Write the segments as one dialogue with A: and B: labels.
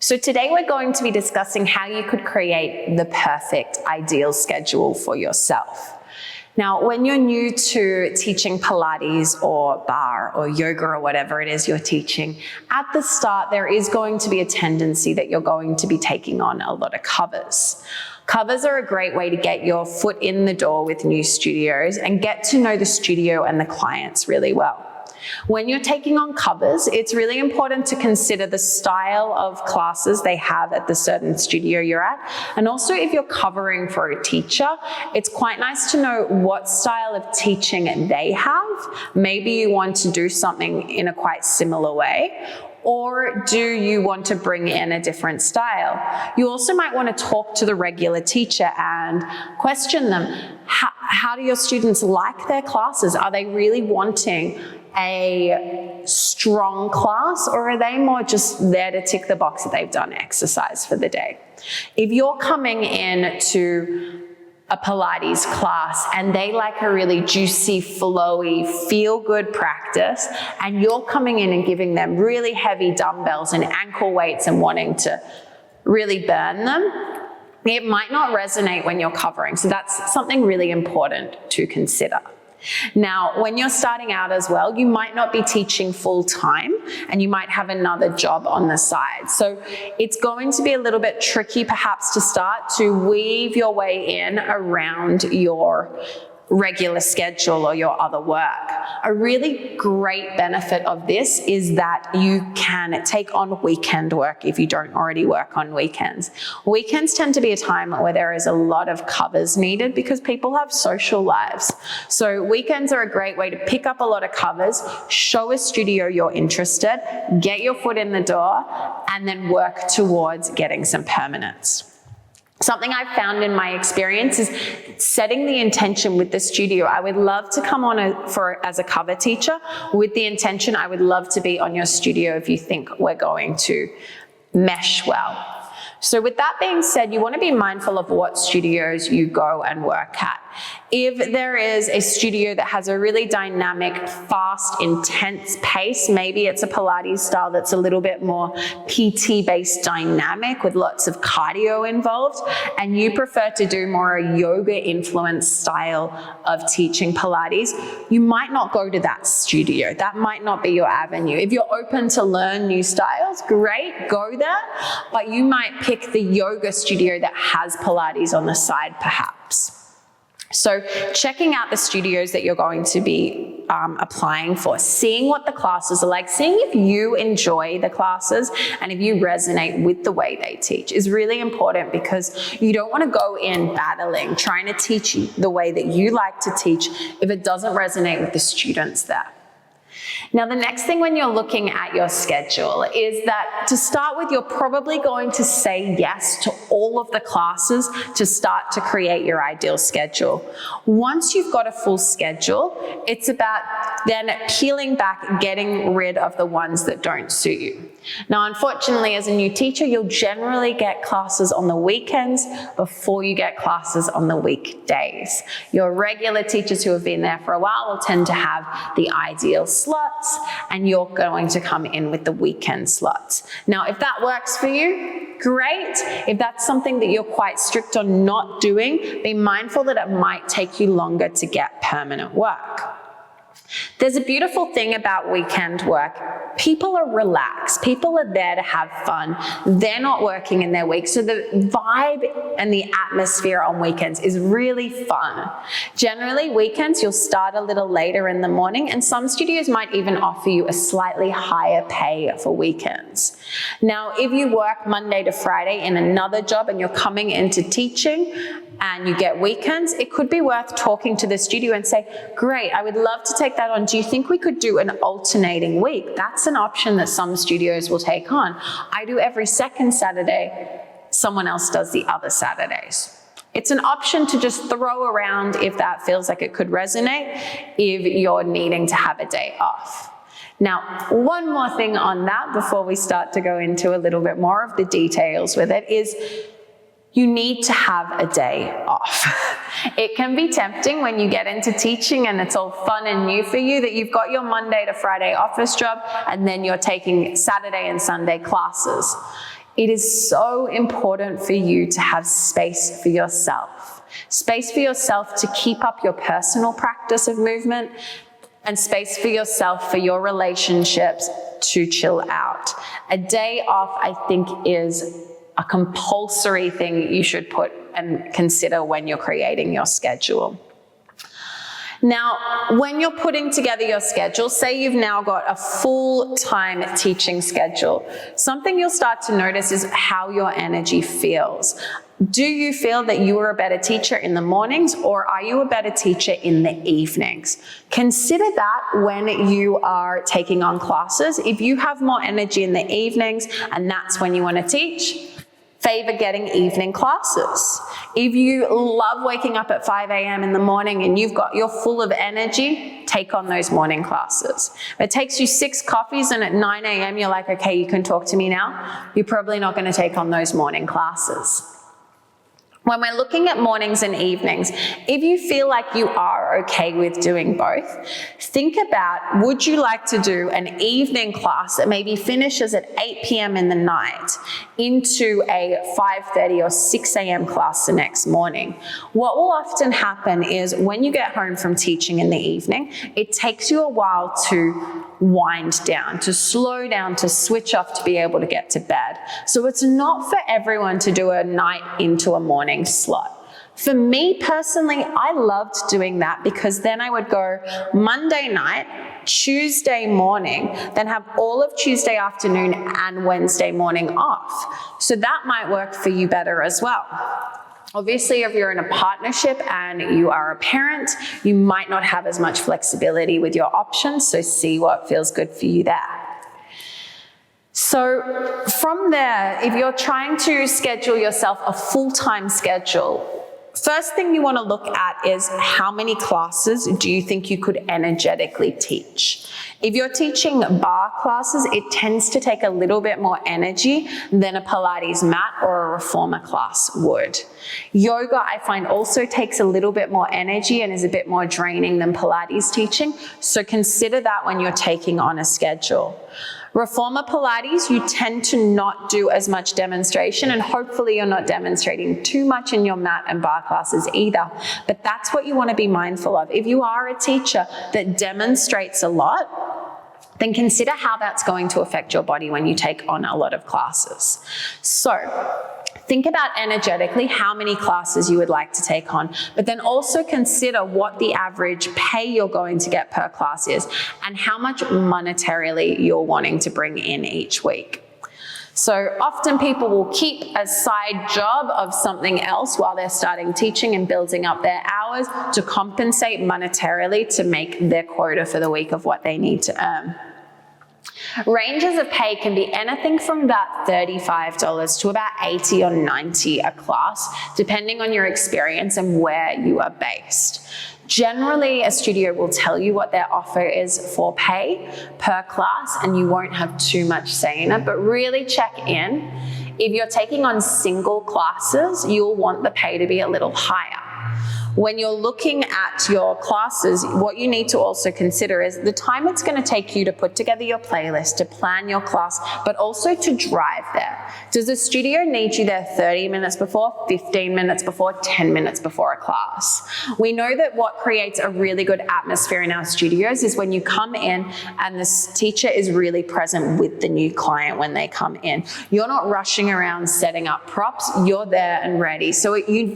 A: So today we're going to be discussing how you could create the perfect ideal schedule for yourself. Now, when you're new to teaching Pilates or Barre or yoga or whatever it is you're teaching, at the start there is going to be a tendency that you're going to be taking on a lot of covers. Covers are a great way to get your foot in the door with new studios and get to know the studio and the clients really well. When you're taking on covers, it's really important to consider the style of classes they have at the certain studio you're at. And also if you're covering for a teacher, it's quite nice to know what style of teaching they have. Maybe you want to do something in a quite similar way. Or do you want to bring in a different style? You also might want to talk to the regular teacher and question them. How do your students like their classes? Are they really wanting a strong class, or are they more just there to tick the box that they've done exercise for the day? If you're coming in to a Pilates class and they like a really juicy, flowy, feel-good practice, and you're coming in and giving them really heavy dumbbells and ankle weights and wanting to really burn them, it might not resonate when you're covering. So that's something really important to consider. Now, when you're starting out as well, you might not be teaching full time and you might have another job on the side. So it's going to be a little bit tricky perhaps to start to weave your way in around your regular schedule or your other work. A really great benefit of this is that you can take on weekend work if you don't already work on weekends. Weekends tend to be a time where there is a lot of covers needed because people have social lives. So weekends are a great way to pick up a lot of covers, show a studio you're interested, get your foot in the door, and then work towards getting some permanence. Something I've found in my experience is setting the intention with the studio. I would love to come on as a cover teacher with the intention I would love to be on your studio if you think we're going to mesh well. So with that being said, you want to be mindful of what studios you go and work at. If there is a studio that has a really dynamic, fast, intense pace, maybe it's a Pilates style that's a little bit more PT-based dynamic with lots of cardio involved, and you prefer to do more a yoga-influenced style of teaching Pilates, you might not go to that studio. That might not be your avenue. If you're open to learn new styles, great, go there, but you might pick the yoga studio that has Pilates on the side perhaps. So checking out the studios that you're going to be applying for, seeing what the classes are like, seeing if you enjoy the classes and if you resonate with the way they teach is really important, because you don't want to go in battling, trying to teach the way that you like to teach if it doesn't resonate with the students there. Now, the next thing when you're looking at your schedule is that to start with, you're probably going to say yes to all of the classes to start to create your ideal schedule. Once you've got a full schedule, it's about then peeling back, getting rid of the ones that don't suit you. Now, unfortunately, as a new teacher, you'll generally get classes on the weekends before you get classes on the weekdays. Your regular teachers who have been there for a while will tend to have the ideal slots, and you're going to come in with the weekend slots. Now, if that works for you, great. If that's something that you're quite strict on not doing, be mindful that it might take you longer to get permanent work. There's a beautiful thing about weekend work. People are relaxed. People are there to have fun. They're not working in their week. So the vibe and the atmosphere on weekends is really fun. Generally, weekends, you'll start a little later in the morning, and some studios might even offer you a slightly higher pay for weekends. Now, if you work Monday to Friday in another job and you're coming into teaching and you get weekends, it could be worth talking to the studio and say, great, I would love to take that on. Do you think we could do an alternating week? That's an option that some studios will take on. I do every second Saturday, someone else does the other Saturdays. It's an option to just throw around if that feels like it could resonate, if you're needing to have a day off. Now, one more thing on that before we start to go into a little bit more of the details with it is you need to have a day off. It can be tempting when you get into teaching and it's all fun and new for you that you've got your Monday to Friday office job and then you're taking Saturday and Sunday classes. It is so important for you to have space for yourself. Space for yourself to keep up your personal practice of movement, and space for yourself for your relationships to chill out. A day off, I think, is a compulsory thing you should put and consider when you're creating your schedule. Now, when you're putting together your schedule, say you've now got a full-time teaching schedule, something you'll start to notice is how your energy feels. Do you feel that you are a better teacher in the mornings, or are you a better teacher in the evenings? Consider that when you are taking on classes. If you have more energy in the evenings and that's when you want to teach, favor getting evening classes. If you love waking up at 5 a.m. in the morning and you're full of energy, take on those morning classes. If it takes you 6 coffees and at 9 a.m. you're like, okay, you can talk to me now, you're probably not going to take on those morning classes. When we're looking at mornings and evenings, if you feel like you are okay with doing both, think about, would you like to do an evening class that maybe finishes at 8 p.m. in the night into a 5:30 or 6 a.m. class the next morning? What will often happen is when you get home from teaching in the evening, it takes you a while to wind down, to slow down, to switch off, to be able to get to bed. So it's not for everyone to do a night into a morning slot. For me personally, I loved doing that because then I would go Monday night, Tuesday morning, then have all of Tuesday afternoon and Wednesday morning off. So that might work for you better as well. Obviously, if you're in a partnership and you are a parent, you might not have as much flexibility with your options, so see what feels good for you there. So from there, if you're trying to schedule yourself a full-time schedule, first thing you want to look at is how many classes do you think you could energetically teach? If you're teaching bar classes, it tends to take a little bit more energy than a Pilates mat or a reformer class would. Yoga, I find, also takes a little bit more energy and is a bit more draining than Pilates teaching, so consider that when you're taking on a schedule. Reformer Pilates, you tend to not do as much demonstration, and hopefully you're not demonstrating too much in your mat and bar classes either, but that's what you want to be mindful of. If you are a teacher that demonstrates a lot, then consider how that's going to affect your body when you take on a lot of classes. So think about energetically how many classes you would like to take on, but then also consider what the average pay you're going to get per class is and how much monetarily you're wanting to bring in each week. So often people will keep a side job of something else while they're starting teaching and building up their hours to compensate monetarily to make their quota for the week of what they need to earn. Ranges of pay can be anything from about $35 to about $80 or $90 a class, depending on your experience and where you are based. Generally, a studio will tell you what their offer is for pay per class, and you won't have too much say in it, but really check in. If you're taking on single classes, you'll want the pay to be a little higher. When you're looking at your classes, what you need to also consider is the time it's going to take you to put together your playlist, to plan your class, but also to drive there. Does the studio need you there 30 minutes before, 15 minutes before, 10 minutes before a class? We know that what creates a really good atmosphere in our studios is when you come in and the teacher is really present with the new client when they come in. You're not rushing around setting up props, you're there and ready. So you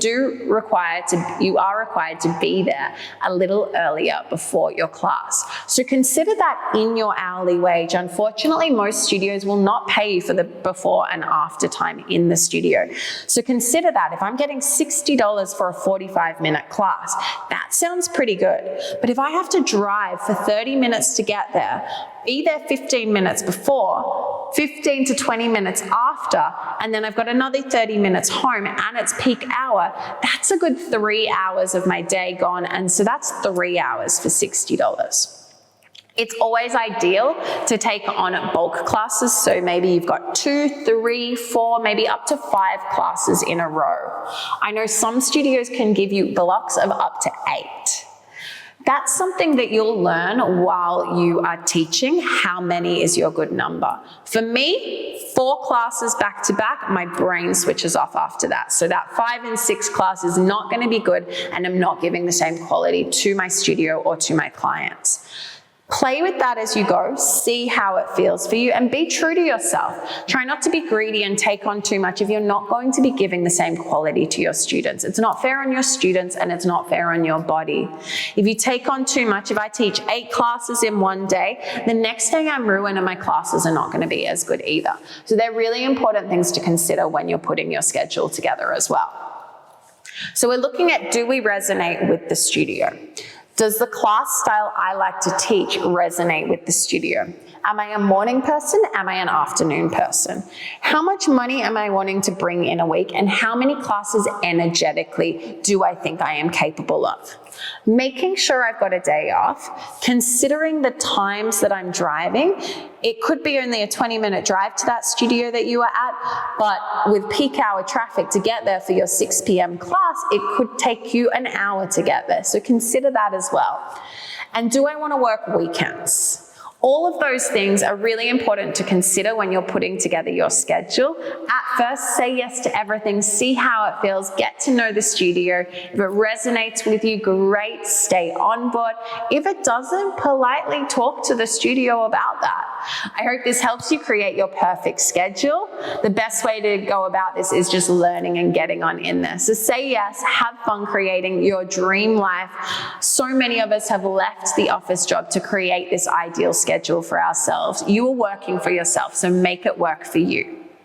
A: are required to be there a little earlier before your class. So consider that in your hourly wage. Unfortunately, most studios will not pay you for the before and after time in the studio. So consider that. If I'm getting $60 for a 45-minute class, that sounds pretty good. But if I have to drive for 30 minutes to get there, be there 15 minutes before, 15 to 20 minutes after, and then I've got another 30 minutes home and it's peak hour, that's a good 3 hours of my day gone. And so that's 3 hours for $60. It's always ideal to take on bulk classes. So maybe you've got 2, 3, 4, maybe up to 5 classes in a row. I know some studios can give you blocks of up to 8. That's something that you'll learn while you are teaching. How many is your good number? For me, 4 classes back to back, my brain switches off after that. So that 5 and 6 class is not going to be good, and I'm not giving the same quality to my studio or to my clients. Play with that as you go, see how it feels for you, and be true to yourself. Try not to be greedy and take on too much if you're not going to be giving the same quality to your students. It's not fair on your students, and it's not fair on your body. If you take on too much, if I teach 8 classes in one day, the next day I'm ruined and my classes are not going to be as good either. So they're really important things to consider when you're putting your schedule together as well. So we're looking at, do we resonate with the studio? Does the class style I like to teach resonate with the studio? Am I a morning person? Am I an afternoon person? How much money am I wanting to bring in a week? And how many classes energetically do I think I am capable of? Making sure I've got a day off, considering the times that I'm driving. It could be only a 20-minute drive to that studio that you are at, but with peak hour traffic to get there for your 6 p.m. class, it could take you an hour to get there. So consider that as well. And do I want to work weekends? All of those things are really important to consider when you're putting together your schedule. At first, say yes to everything, see how it feels, get to know the studio. If it resonates with you, great, stay on board. If it doesn't, politely talk to the studio about that. I hope this helps you create your perfect schedule. The best way to go about this is just learning and getting on in there. So say yes, have fun creating your dream life. So many of us have left the office job to create this ideal schedule for ourselves. You are working for yourself, so make it work for you.